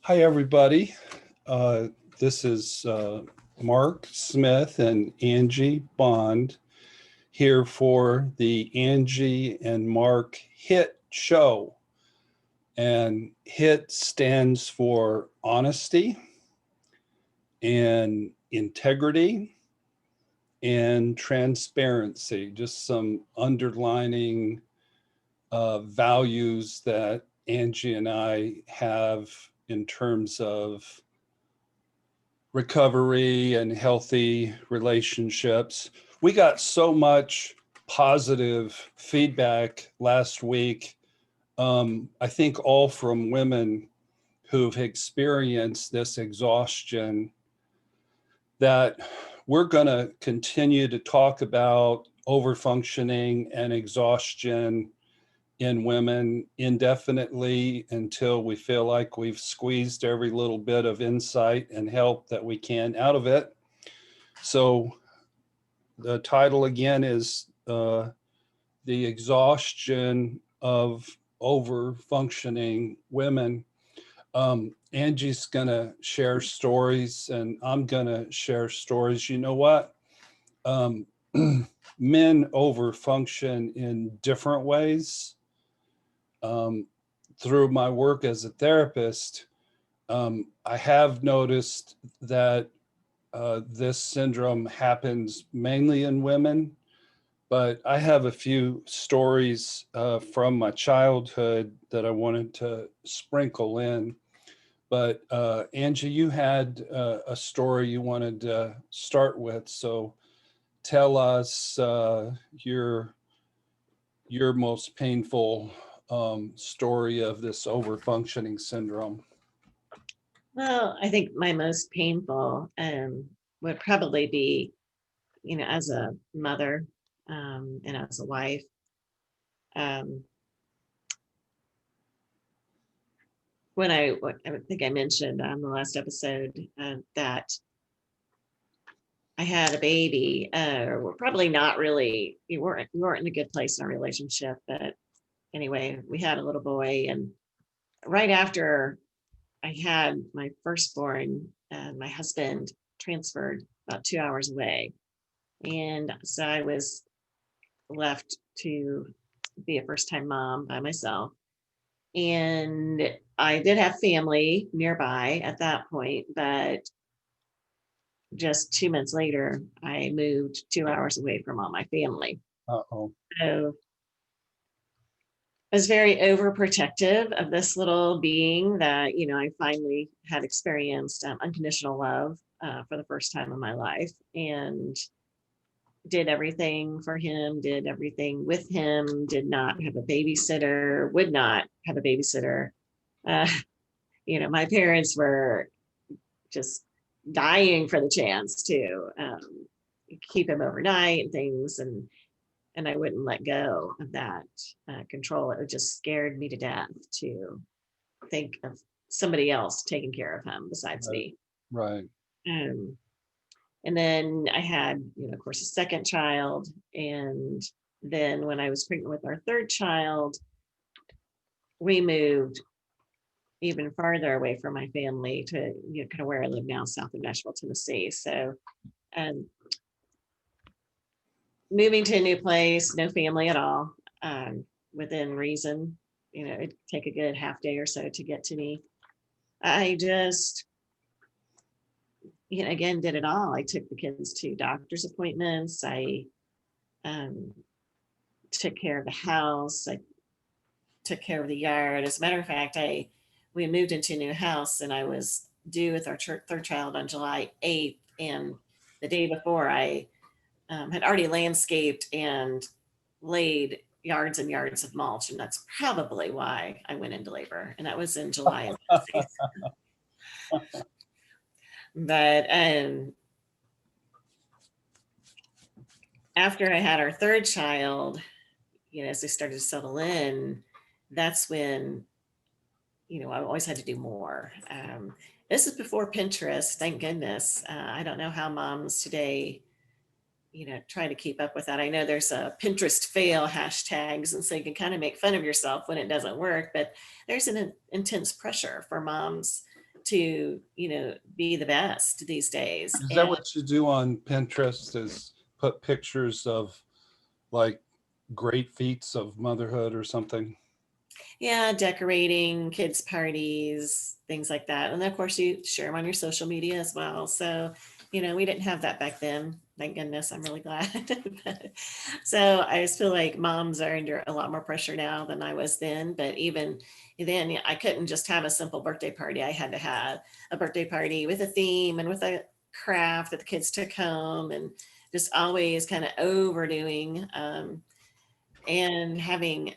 Hi, everybody. Uh, this is Mark Smith and Angie Bond here for the Angie and Mark HIT show. And HIT stands for honesty and integrity and transparency, just some underlining values that Angie and I have in terms of recovery and healthy relationships. We got so much positive feedback last week. I think all from women who've experienced this exhaustion, that we're going to continue to talk about overfunctioning and exhaustion in women indefinitely until we feel like we've squeezed every little bit of insight and help that we can out of it. So the title again is The Exhaustion of Over-Functioning Women. Angie's going to share stories and I'm going to share stories. You know what? Um, Men overfunction in different ways. Through my work as a therapist, I have noticed that this syndrome happens mainly in women, but I have a few stories from my childhood that I wanted to sprinkle in. But Angie, you had a story you wanted to start with, so tell us your most painful story of this overfunctioning syndrome. Well, I think my most painful would probably be, as a mother and as a wife. Um, I think I mentioned on the last episode that I had a baby. We're probably not really, we weren't in a good place in our relationship, but anyway, we had a little boy, and right after I had my firstborn, my husband transferred about 2 hours away. And so I was left to be a first time mom by myself. And I did have family nearby at that point, but just 2 months later, I moved 2 hours away from all my family. Uh-oh. So I was very overprotective of this little being that, I finally had experienced unconditional love for the first time in my life, and did everything for him, did everything with him, did not have a babysitter, would not have a babysitter. Uh, my parents were just dying for the chance to keep him overnight and things. And I wouldn't let go of that control. It just scared me to death to think of somebody else taking care of him besides Right. me. Right. Um, and then I had, of course, a second child. And then when I was pregnant with our third child, we moved even farther away from my family to, kind of where I live now, south of Nashville, Tennessee. So, um, moving to a new place, no family at all, within reason. It'd take a good half day or so to get to me. I just, again, did it all. I took the kids to doctor's appointments. I um, took care of the house. I took care of the yard. As a matter of fact, we moved into a new house, and I was due with our third child on July 8th. And the day before, I had already landscaped and laid yards and yards of mulch, and that's probably why I went into labor. And that was in July of that season. But after I had our third child, as they started to settle in, that's when, I always had to do more. This is before Pinterest, thank goodness. I don't know how moms today, try to keep up with that. I know there's a Pinterest fail hashtags, and so you can kind of make fun of yourself when it doesn't work, but there's an intense pressure for moms to, be the best these days. Is that And what you do on Pinterest, is put pictures of like great feats of motherhood or something? yeah, decorating, kids' parties, things like that. And then, of course, you share them on your social media as well. So, we didn't have that back then. Thank goodness. I'm really glad. So I just feel like moms are under a lot more pressure now than I was then. But even then, I couldn't just have a simple birthday party. I had to have a birthday party with a theme and with a craft that the kids took home, and just always kind of overdoing, and having,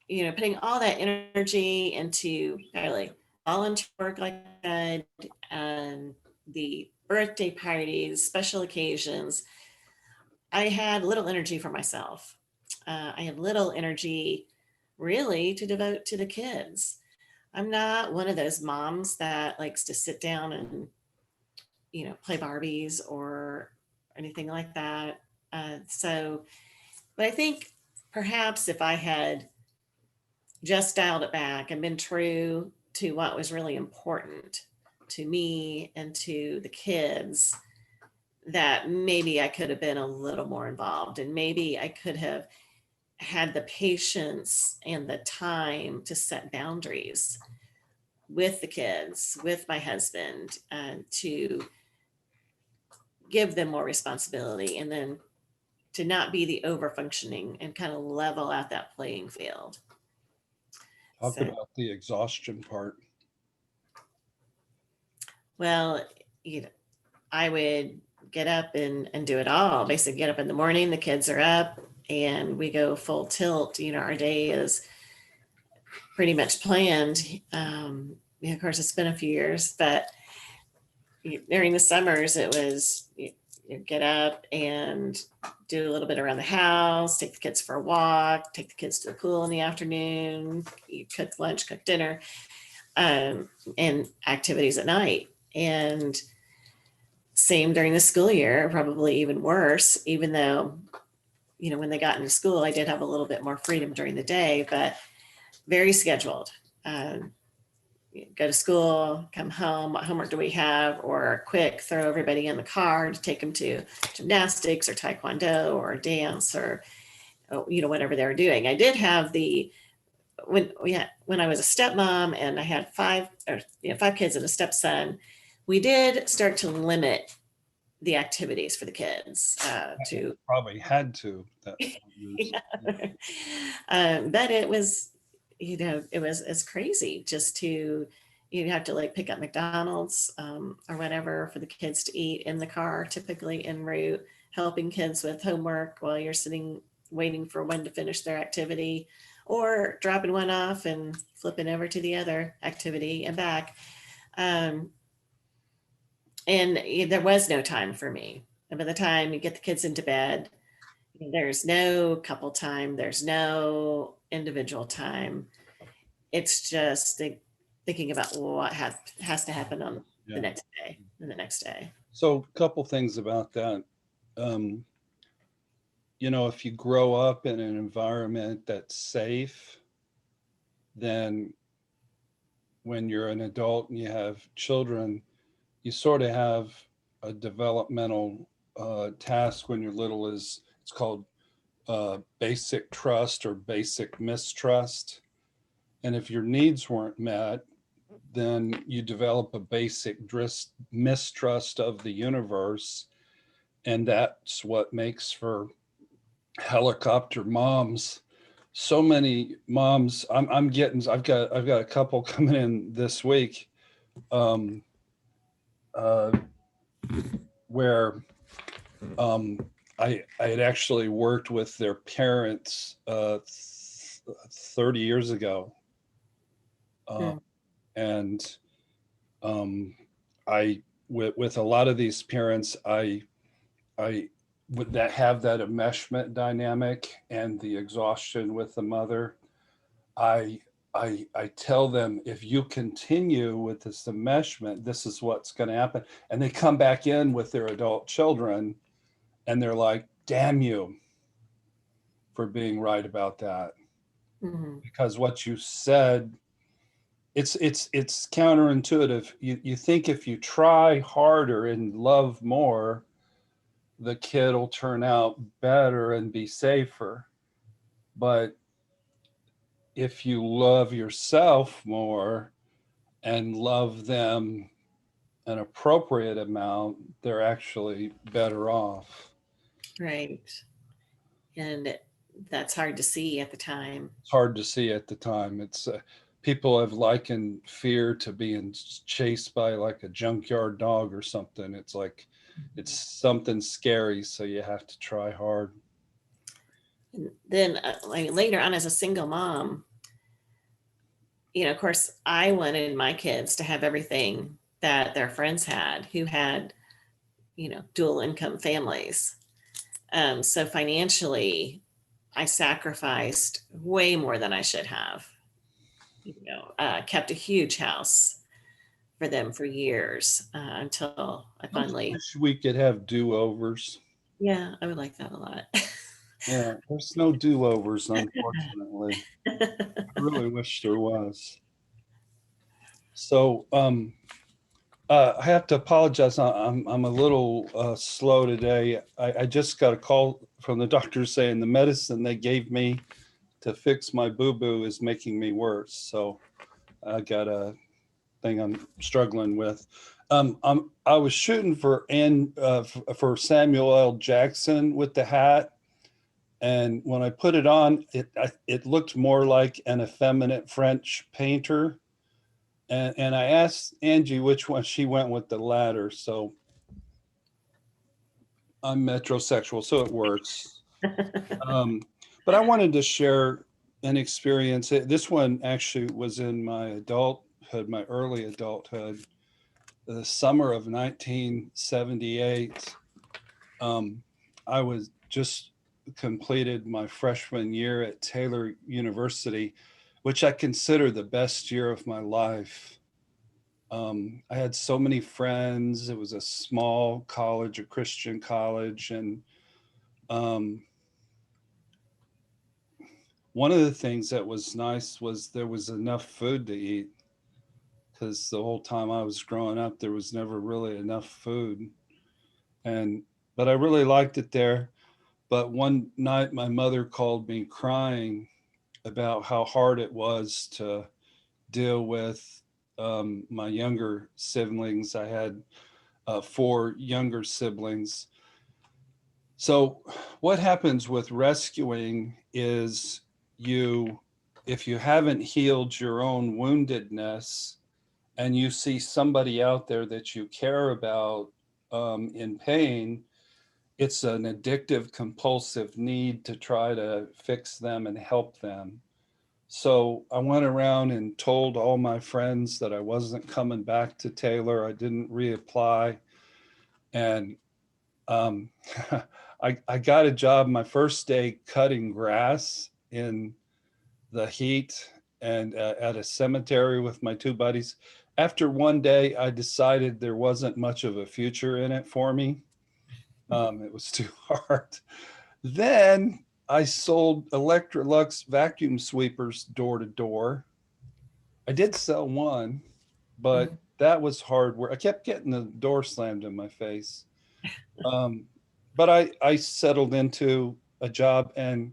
putting all that energy into really volunteer work like that, and the birthday parties, special occasions. I had little energy for myself. I had little energy really to devote to the kids. I'm not one of those moms that likes to sit down and, play Barbies or anything like that. But I think perhaps if I had just dialed it back and been true to what was really important to me and to the kids, that maybe I could have been a little more involved, and maybe I could have had the patience and the time to set boundaries with the kids, with my husband, to give them more responsibility, and then to not be the over functioning and kind of level out that playing field. Talk So, about the exhaustion part. well, you know, I would get up and do it all. Basically, get up in the morning, the kids are up, and we go full tilt. Our day is pretty much planned. Of course, it's been a few years, but during the summers, it was you get up and do a little bit around the house, take the kids for a walk, take the kids to the pool in the afternoon, you cook lunch, cook dinner, and activities at night. And same during the school year, probably even worse, even though, when they got into school, I did have a little bit more freedom during the day, but very scheduled. Um, Go to school, come home, what homework do we have? Or quick, throw everybody in the car to take them to gymnastics or taekwondo or dance, or, whatever they were doing. I did have when I was a stepmom and I had five kids and a stepson, we did start to limit the activities for the kids, to Probably had to. That yeah. But it was, it's crazy just to, you have to like pick up McDonald's, or whatever for the kids to eat in the car, typically en route, helping kids with homework while you're sitting waiting for one to finish their activity, or dropping one off and flipping over to the other activity and back. Um, and there was no time for me. And by the time you get the kids into bed, there's no couple time, there's no individual time. It's just thinking about what has to happen on the yeah. next day and the next day. So a couple things about that. Um, if you grow up in an environment that's safe, then when you're an adult and you have children, you sort of have a developmental task when you're little, is it's called basic trust or basic mistrust. And if your needs weren't met, then you develop a basic mistrust of the universe. And that's what makes for helicopter moms. So many moms, I've got a couple coming in this week, um, uh, where I had actually worked with their parents 30 years ago. Uh, Hmm. and I, with a lot of these parents, I would that have that enmeshment dynamic and the exhaustion with the mother. I, I tell them, if you continue with this enmeshment, this is what's going to happen. And they come back in with their adult children, and they're like, "Damn you for being right about that," Hmm. because what you said it's counterintuitive. You think if you try harder and love more, the kid will turn out better and be safer. But if you love yourself more and love them an appropriate amount, they're actually better off. Right. And that's hard to see at the time. It's hard to see at the time. It's people have likened fear to being chased by like a junkyard dog or something. It's like it's something scary, so you have to try hard. And then like later on as a single mom, of course, I wanted my kids to have everything that their friends had who had, dual income families. So financially, I sacrificed way more than I should have. Kept a huge house for them for years until I I finally. wish we could have do-overs. Yeah, I would like that a lot. Yeah, there's no do-overs, unfortunately. I really wish there was. So, I have to apologize. I'm a little slow today. I just got a call from the doctor saying the medicine they gave me to fix my boo-boo is making me worse. So I got a thing I'm struggling with. I was shooting for for Samuel L. Jackson with the hat, and when I put it on, it looked more like an effeminate French painter. And I asked Angie which one. She went with the latter. So I'm metrosexual, so it works. But I wanted to share an experience. This one actually was in my adulthood, my early adulthood, the summer of 1978. I was just completed my freshman year at Taylor University, which I consider the best year of my life. I had so many friends. It was a small college, a Christian college. And one of the things that was nice was there was enough food to eat, because the whole time I was growing up, there was never really enough food. But I really liked it there. But one night my mother called me crying about how hard it was to deal with my younger siblings. I had 4 younger siblings. So what happens with rescuing is if you haven't healed your own woundedness and you see somebody out there that you care about in pain, it's an addictive, compulsive need to try to fix them and help them. So I went around and told all my friends that I wasn't coming back to Taylor. I didn't reapply. And um, I got a job my first day cutting grass in the heat and at a cemetery with my 2 buddies. After one day, I decided there wasn't much of a future in it for me. It was too hard. Then I sold Electrolux vacuum sweepers door to door. I did sell one, but that was hard work. I kept getting the door slammed in my face. Um, but I settled into a job, and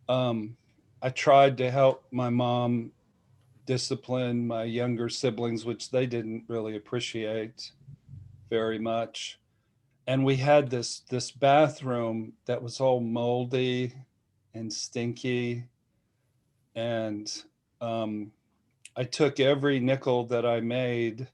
I tried to help my mom discipline my younger siblings, which they didn't really appreciate very much. And we had this bathroom that was all moldy and stinky. And I took every nickel that I made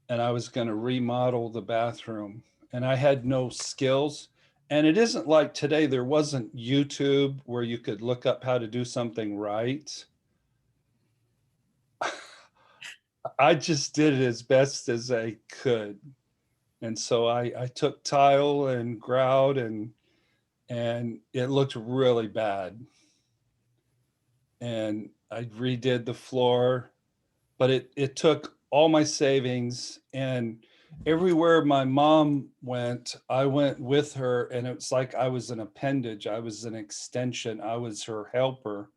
and I was going to remodel the bathroom. And I had no skills. And it isn't like today, there wasn't YouTube where you could look up how to do something right. I just did it as best as I could. And so I took tile and grout, and it looked really bad. And I redid the floor, but it took all my savings, and everywhere my mom went, I went with her, and it's like I was an appendage. I was an extension. I was her helper.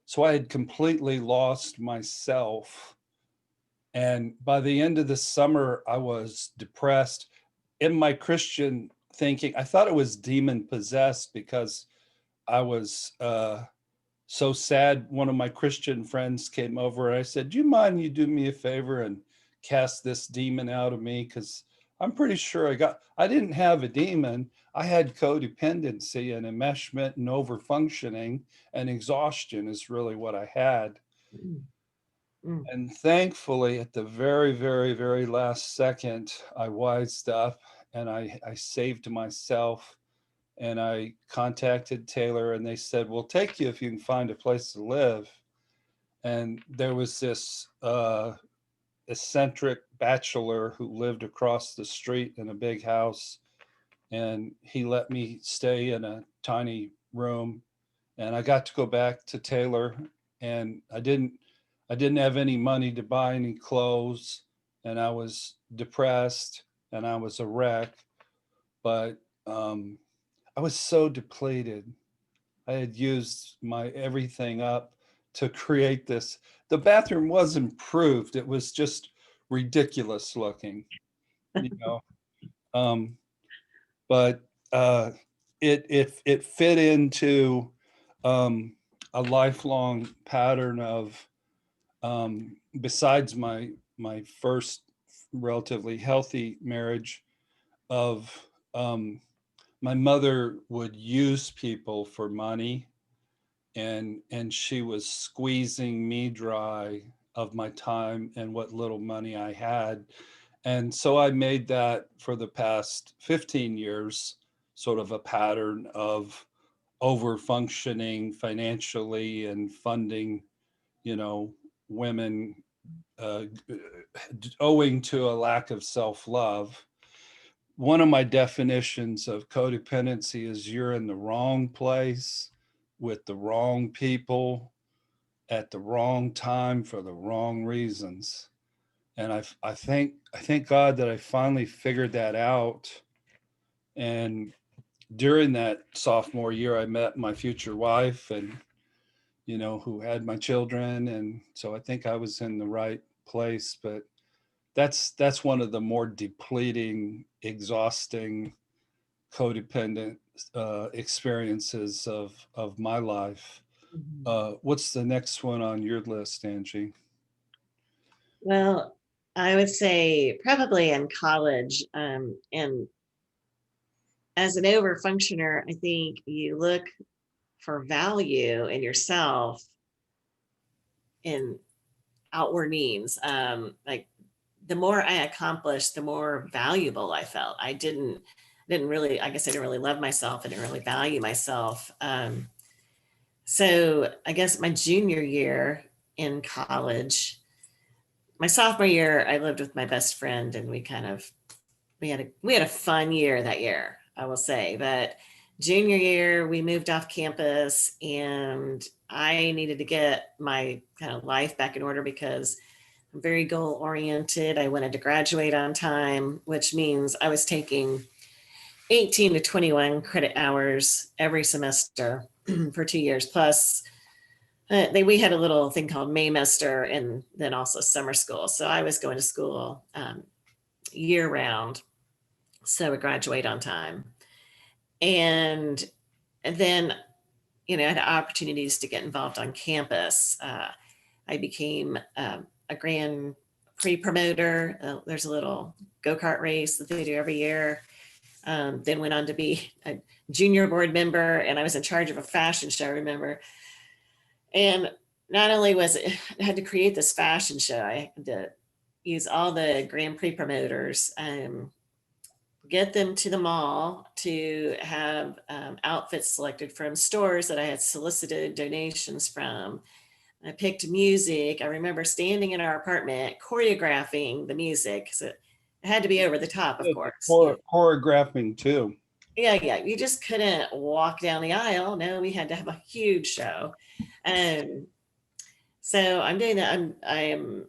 So I had completely lost myself. And by the end of the summer, I was depressed. In my Christian thinking, I thought it was demon possessed because I was so sad. One of my Christian friends came over and I said, "Do you mind you do me a favor and cast this demon out of me? Because I'm pretty sure I didn't have a demon. I had codependency and enmeshment and overfunctioning, and exhaustion is really what I had." Mm, mm, And thankfully, at the very, very, very last second, I wised up and I saved myself, and I contacted Taylor and they said, "We'll take you if you can find a place to live." And there was this eccentric bachelor who lived across the street in a big house, and he let me stay in a tiny room, and I got to go back to Taylor, and I didn't have any money to buy any clothes, and I was depressed and I was a wreck, but I was so depleted. I had used my everything up to create this. The bathroom was improved. It was just ridiculous looking, you know. Um, but it fit into um, a lifelong pattern of besides my first relatively healthy marriage of my mother would use people for money, and she was squeezing me dry of my time and what little money I had. And so I made that for the past 15 years sort of a pattern of over functioning financially and funding, you know, women uh, owing to a lack of self-love. One of my definitions of codependency is you're in the wrong place with the wrong people at the wrong time for the wrong reasons. And I thank God that I finally figured that out. And during that sophomore year, I met my future wife, and who had my children, and so I think I was in the right place. But that's one of the more depleting, exhausting, codependent experiences of my life. mhm. What's the next one on your list, Angie? Well, I would say probably in college, and as an over functioner, I think you look for value in yourself in outward means. Like the more I accomplished, the more valuable I felt. I didn't really, I guess I didn't really love myself. I didn't really value myself. So I guess my junior year in college, my sophomore year, I lived with my best friend, and we had a fun year that year, I will say. But junior year, we moved off campus, and I needed to get my kind of life back in order because I'm very goal oriented. I wanted to graduate on time, which means I was taking 18 to 21 credit hours every semester for 2 years. Plus, we had a little thing called Maymester and then also summer school. So I was going to school year round, so I graduate on time. And, and then, I had opportunities to get involved on campus. I became a Grand Prix promoter. There's a little go kart race that they do every year. Then went on to be a junior board member, and I was in charge of a fashion show, I remember. And not only was it, I had to create this fashion show, I had to use all the Grand Prix promoters, get them to the mall to have outfits selected from stores that I had solicited donations from. I picked music. I remember standing in our apartment choreographing the music because it had to be over the top, of course. Choreographing too. Yeah, yeah. You just couldn't walk down the aisle. No, we had to have a huge show. Um, so I'm doing that. I am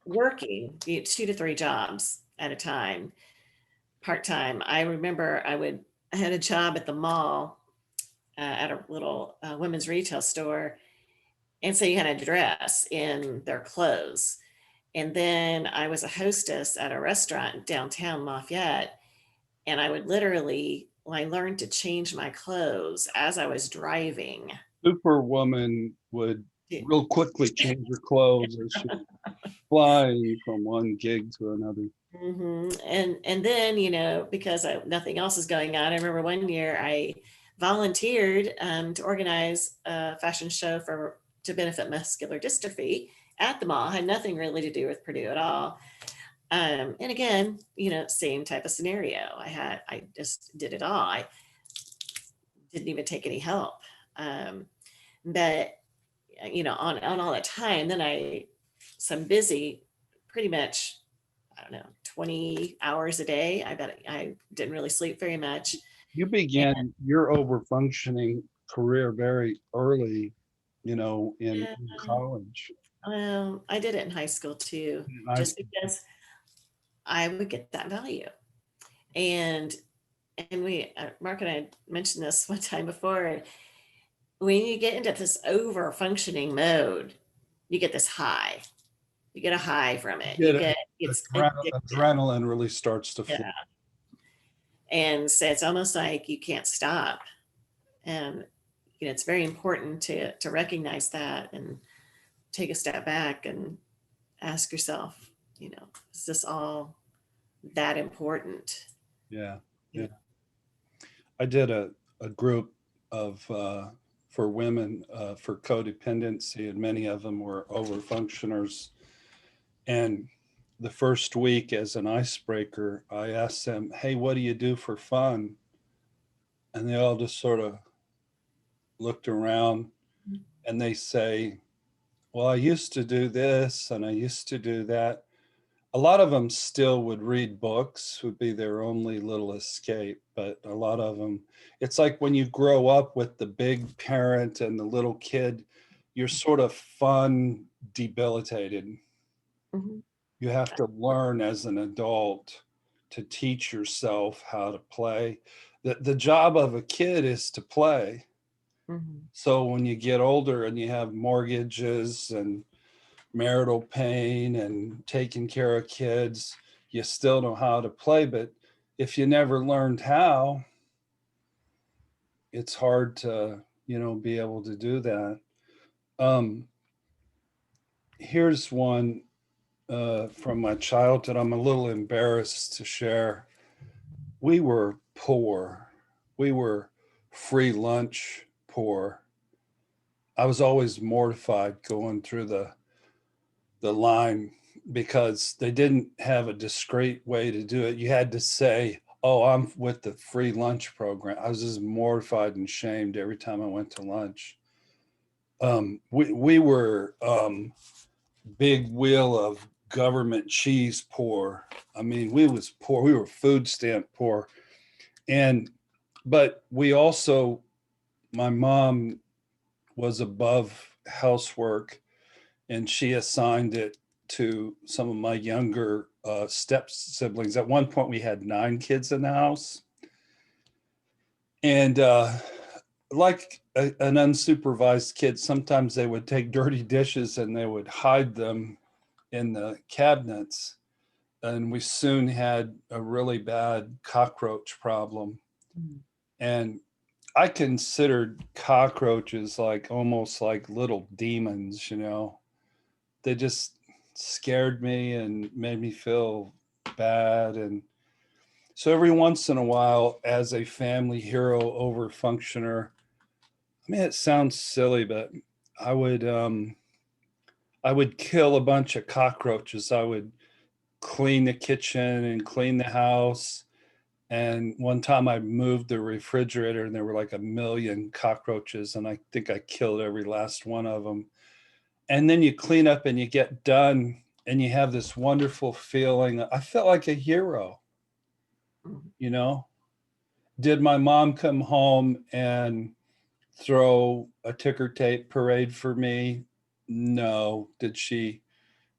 working 2 to 3 jobs at a time, part time. I remember I had a job at the mall at a little women's retail store. And so you had to dress in their clothes. And then I was a hostess at a restaurant downtown Lafayette. And I would literally, I learned to change my clothes as I was driving. Superwoman would real quickly change her clothes as she was flying from one gig to another. And then, you know, because nothing else is going on, I remember one year I volunteered to organize a fashion show to benefit muscular dystrophy at the mall. Had nothing really to do with Purdue at all. And again, you know, same type of scenario. I just did it all. I didn't even take any help. But you know, on all that time, then so I'm busy pretty much, I don't know, 20 hours a day. I bet I didn't really sleep very much. You And began your over-functioning career very early, you know, in college. I did it in high school too, I, just because I would get that value. And Mark and I mentioned this one time before. When you get into this over functioning mode, you get this high. You get a high from it. get It's addictive. adrenaline really starts to flow. Yeah. And so it's almost like you can't stop. And you know, it's very important to recognize that and take a step back and ask yourself, you know, is this all that important? Yeah, yeah. I did a group of for women for codependency, and many of them were overfunctioners. And the first week, as an icebreaker, I asked them, "Hey, what do you do for fun?" And they all just sort of looked around, and they say, "Well, I used to do this and I used to do that." A lot of them still would read books, would be their only little escape, but a lot of them, it's like when you grow up with the big parent and the little kid, you're sort of fun debilitated. Mhm. You have to learn as an adult to teach yourself how to play. The job of a kid is to play. Mhm. So when you get older and you have mortgages and marital pain and taking care of kids, you still know how to play. But if you never learned how, it's hard to, you know, be able to do that. Um, Here's one from my childhood. I'm a little embarrassed to share. We were poor. We were free lunch poor. I was always mortified going through the line because they didn't have a discreet way to do it. You had to say, "Oh, I'm with the free lunch program." I was just mortified and shamed every time I went to lunch. We were big wheel of government cheese poor. I mean, we was poor. We were food stamp poor, and but we also, my mom was above housework, and she assigned it to some of my younger step siblings. At one point, we had 9 kids in the house, and like an unsupervised kid, sometimes they would take dirty dishes and they would hide them in the cabinets, and we soon had a really bad cockroach problem. Mhm. And I considered cockroaches like almost like little demons, you know. They just scared me and made me feel bad. And so every once in a while, as a family hero over functioner, I mean, it sounds silly, but I would um, I would kill a bunch of cockroaches. I would clean the kitchen and clean the house. And one time I moved the refrigerator and there were like a million cockroaches, and I think I killed every last one of them. And then you clean up and you get done and you have this wonderful feeling. I felt like a hero, Mhm. you know. Did my mom come home and throw a ticker tape parade for me? No. Did she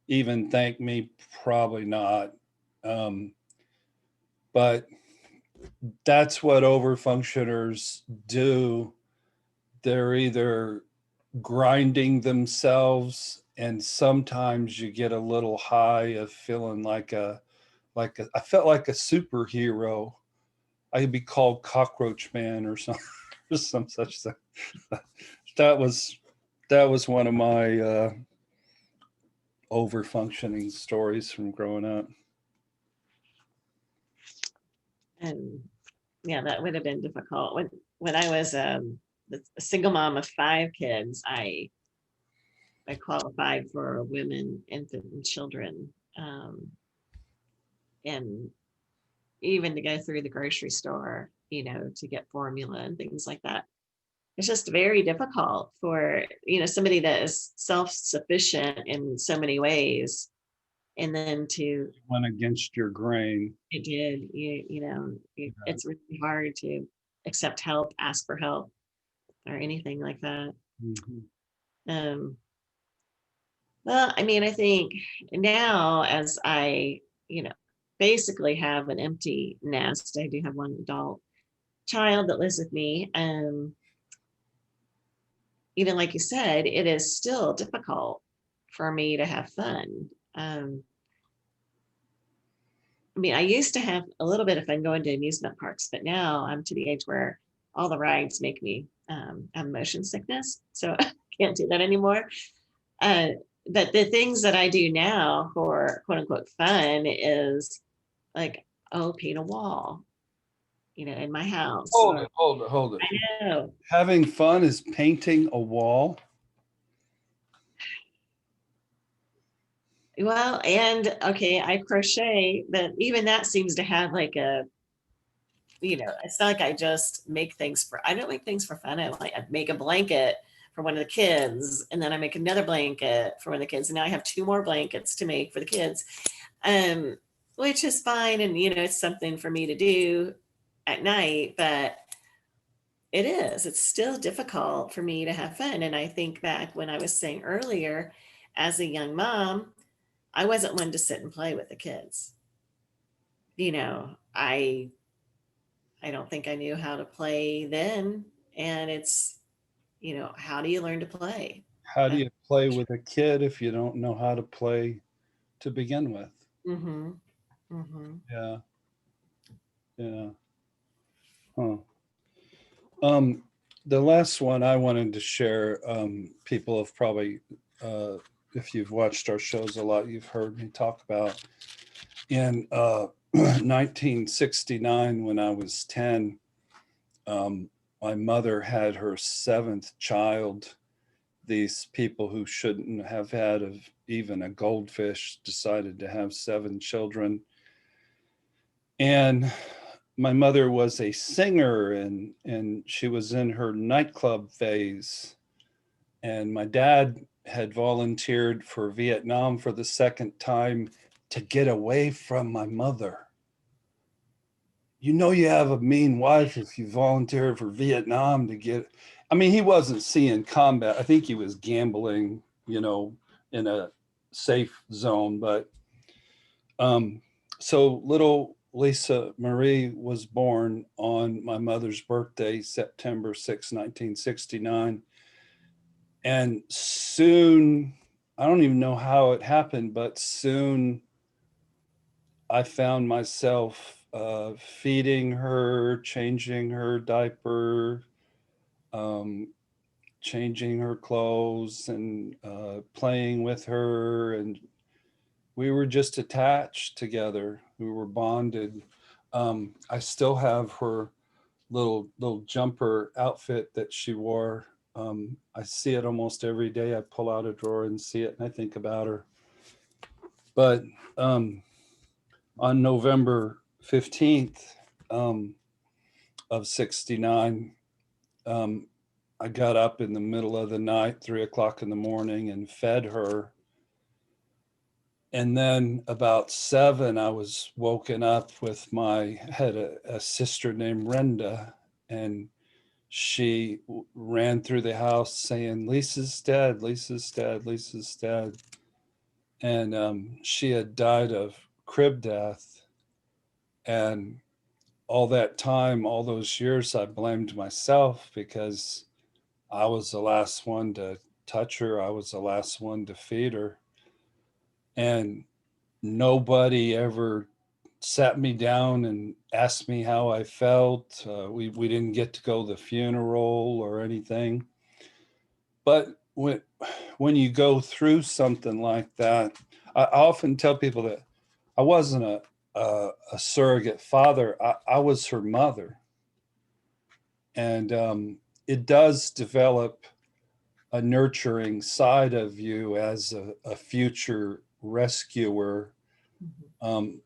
even thank me? Probably not. um, but that's what overfunctioners do they're either grinding themselves, and sometimes you get a little high of feeling I felt like a superhero. I could be called Cockroach Man or some or some such thing. That was one of my over functioning stories from growing up. And yeah, that would have been difficult. When I was a single mom of 5 kids, I qualified for women, infant, and children, and even to go through the grocery store, to get formula and things like that. It's just very difficult for somebody that is self-sufficient in so many ways, and then to Went against your grain. it did it's really hard to accept help, ask for help, or anything like that. um well, I mean, I think now, as I basically have an empty nest, I do have one adult child that lives with me. Like you said, it is still difficult for me to have fun. I mean, I used to have a little bit of fun going to amusement parks, but now I'm to the age where all the rides make me have motion sickness. So I can't do that anymore. But the things that I do now for quote unquote fun is like, paint a wall, in my house. Hold it. I know. Having fun is painting a wall. Well, and okay, I crochet, but even that seems to have like it's not like I just make things I don't make things for fun. I make a blanket for one of the kids, and then I make another blanket for one of the kids. And now I have 2 more blankets to make for the kids, which is fine. And, it's something for me to do at night, but it's still difficult for me to have fun. And I think back when I was saying earlier, as a young mom, I wasn't one to sit and play with the kids. I don't think I knew how to play then. And it's, how do you learn to play? How do you play with a kid if you don't know how to play to begin with? Mm-hmm. Mm-hmm. Yeah. Yeah. Huh. The last one I wanted to share, people have probably, if you've watched our shows a lot, you've heard me talk about. In 1969, when I was 10, my mother had her 7th child. These people who shouldn't have had even a goldfish decided to have 7 children. And my mother was a singer, and she was in her nightclub phase. And my dad had volunteered for Vietnam for the 2nd time to get away from my mother. You have a mean wife if you volunteer for Vietnam to get. I mean, he wasn't seeing combat. I think he was gambling, in a safe zone. But so little Lisa Marie was born on my mother's birthday, September 6, 1969. And soon, I don't even know how it happened, but soon I found myself feeding her, changing her diaper, changing her clothes, and playing with her. And we were just attached together. We were bonded. I still have her little jumper outfit that she wore. I see it almost every day. I pull out a drawer and see it, and I think about her. But on November 15th of 69, I got up in the middle of the night, 3 o'clock in the morning, and fed her. And then about 7, I was woken up with had a sister named Brenda, and she ran through the house saying, "Lisa's dead, Lisa's dead, Lisa's dead." And she had died of crib death. And all that time, all those years, I blamed myself because I was the last one to touch her. I was the last one to feed her. And nobody ever sat me down and asked me how I felt. We didn't get to go to the funeral or anything. But when you go through something like that, I often tell people that I wasn't a surrogate father. I was her mother. And it does develop a nurturing side of you as a future rescuer.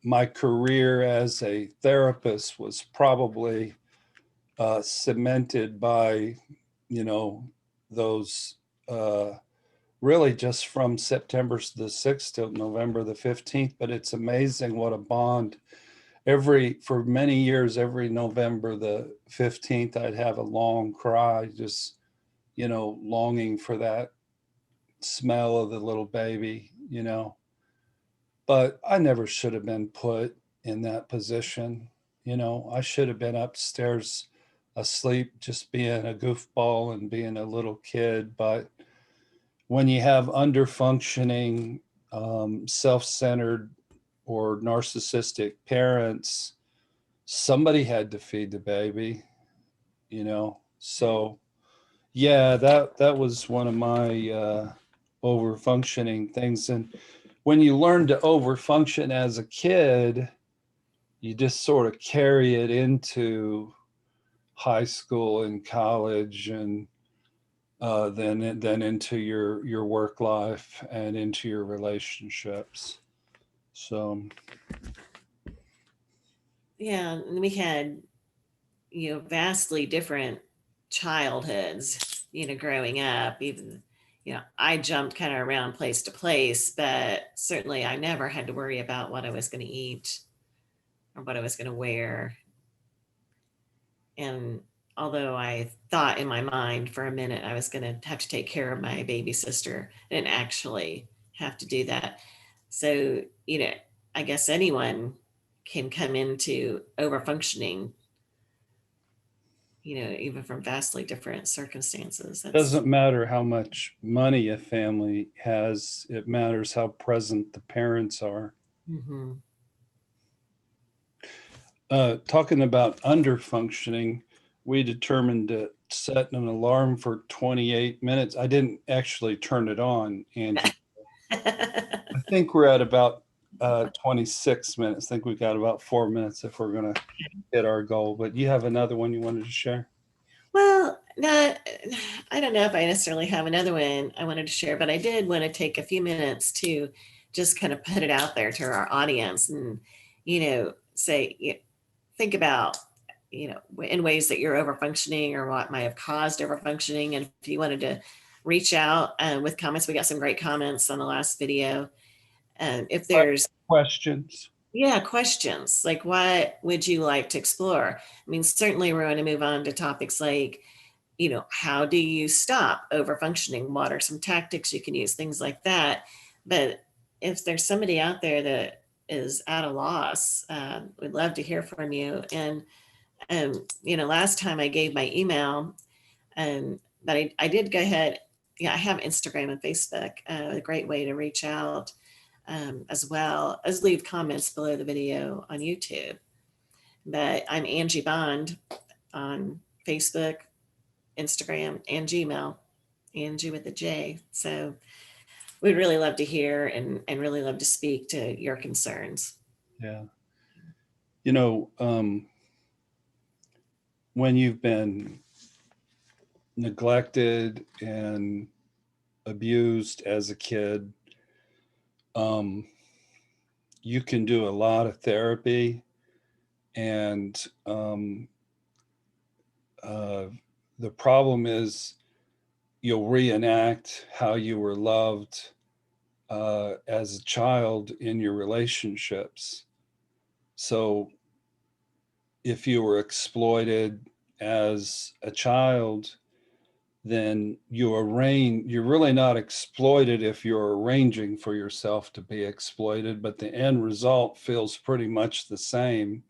My career as a therapist was probably cemented by, those really just from September the 6th till November the 15th. But it's amazing what a bond. For many years, every November the 15th, I'd have a long cry, just, longing for that smell of the little baby, But I never should have been put in that position. I should have been upstairs asleep, just being a goofball and being a little kid. But when you have under-functioning, self-centered or narcissistic parents, somebody had to feed the baby, So yeah, that was one of my over-functioning things. And when you learn to over-function as a kid, you just sort of carry it into high school and college, and then into your work life and into your relationships. So Yeah, and we had, vastly different childhoods, growing up. Even, I jumped kind of around place to place, but certainly I never had to worry about what I was going to eat or what I was going to wear. And although I thought in my mind for a minute I was going to have to take care of my baby sister, I didn't actually have to do that. So, I guess anyone can come into over functioning, even from vastly different circumstances. That's doesn't matter how much money a family has, it matters how present the parents are. mhm. Talking about under functioning, we determined to set an alarm for 28 minutes. I didn't actually turn it on, Angie. I think we're at about 26 minutes. I think we've got about 4 minutes if we're going to hit our goal. But you have another one you wanted to share? Well, not, I don't know if I necessarily have another one I wanted to share, but I did want to take a few minutes to just kind of put it out there to our audience and, say, think about, in ways that you're over functioning or what might have caused over functioning. And if you wanted to reach out with comments, we got some great comments on the last video. If there's Questions? yeah, questions like what would you like to explore? I mean, certainly we're going to move on to topics like, how do you stop over functioning? What are some tactics you can use? Things like that. But if there's somebody out there that is at a loss, we'd love to hear from you. And, last time I gave my email, but I did go ahead. Yeah, I have Instagram and Facebook, a great way to reach out, as well as leave comments below the video on YouTube. But I'm Angie Bond on Facebook, Instagram, and Gmail, Angie with a J. So we'd really love to hear and really love to speak to your concerns. Yeah. When you've been neglected and abused as a kid, you can do a lot of therapy, and the problem is you'll reenact how you were loved as a child in your relationships. So if you were exploited as a child, then you're really not exploited if you're arranging for yourself to be exploited, but the end result feels pretty much the same.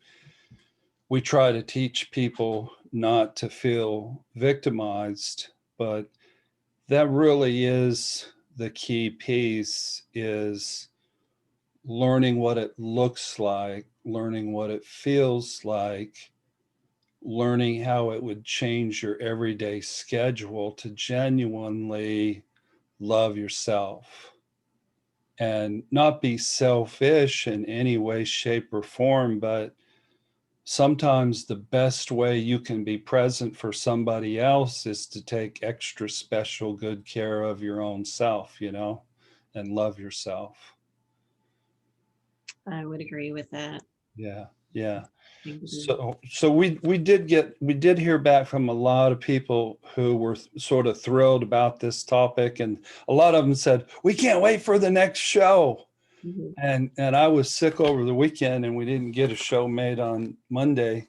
We try to teach people not to feel victimized, but that really is the key piece, is learning what it looks like, learning what it feels like, learning how it would change your everyday schedule to genuinely love yourself and not be selfish in any way, shape, or form. But sometimes the best way you can be present for somebody else is to take extra special good care of your own self, and love yourself. I would agree with that. Yeah. Yeah. Thing to do. So we did hear back from a lot of people who were sort of thrilled about this topic, and a lot of them said, "We can't wait for the next show." Mhm. And I was sick over the weekend, and we didn't get a show made on Monday.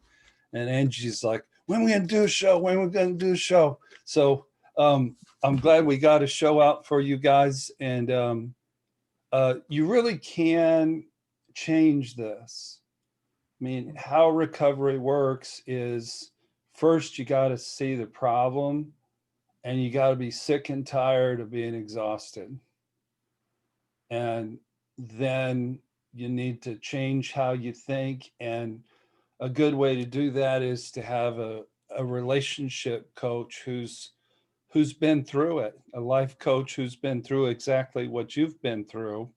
And Angie's like, "When are we gonna do a show? When are we gonna do a show?" So I'm glad we got a show out for you guys, and you really can change this. I mean, how recovery works is, first you got to see the problem, and you got to be sick and tired of being exhausted. And then you need to change how you think. And a good way to do that is to have a relationship coach who's been through it, a life coach who's been through exactly what you've been through.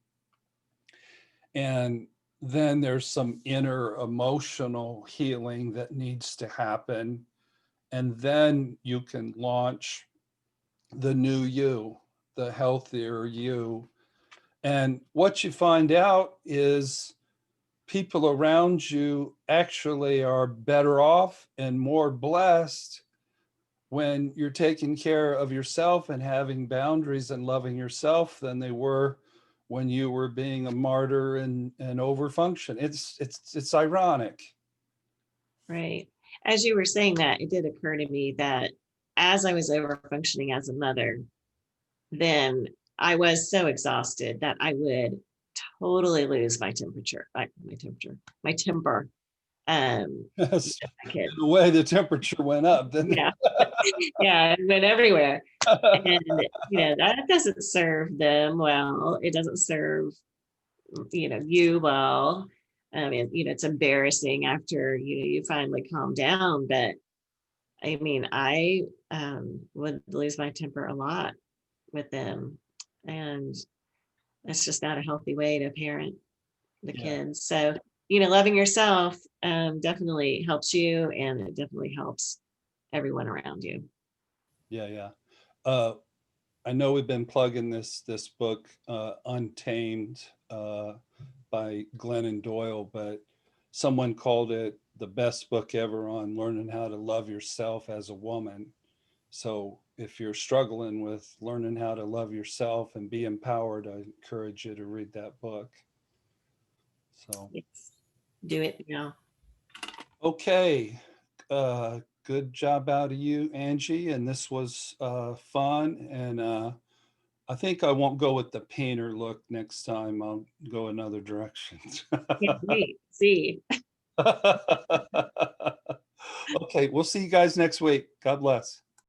And then there's some inner emotional healing that needs to happen. And then you can launch the new you, the healthier you. And what you find out is people around you actually are better off and more blessed when you're taking care of yourself and having boundaries and loving yourself than they were when you were being a martyr and overfunction. It's ironic. Right. As you were saying that, it did occur to me that as I was over functioning as a mother, then I was so exhausted that I would totally lose my temper. Yes. My kid. The way the temperature went up, didn't Yeah. Yeah. It went everywhere. And, that doesn't serve them well. It doesn't serve, you well. I mean, it's embarrassing after, you finally calm down. But I mean, I would lose my temper a lot with them. And that's just not a healthy way to parent the Yeah. kids. So, loving yourself definitely helps you, and it definitely helps everyone around you. Yeah. Yeah. Uh, I know we've been plugging this book, Untamed, by Glennon Doyle, but someone called it the best book ever on learning how to love yourself as a woman. So if you're struggling with learning how to love yourself and be empowered, I encourage you to read that book. So, Yes. Do it now. okay. Good job out of you, Angie. And this was fun. And I think I won't go with the painter look next time. I'll go another direction. Can't wait. See. Okay, we'll see you guys next week. God bless.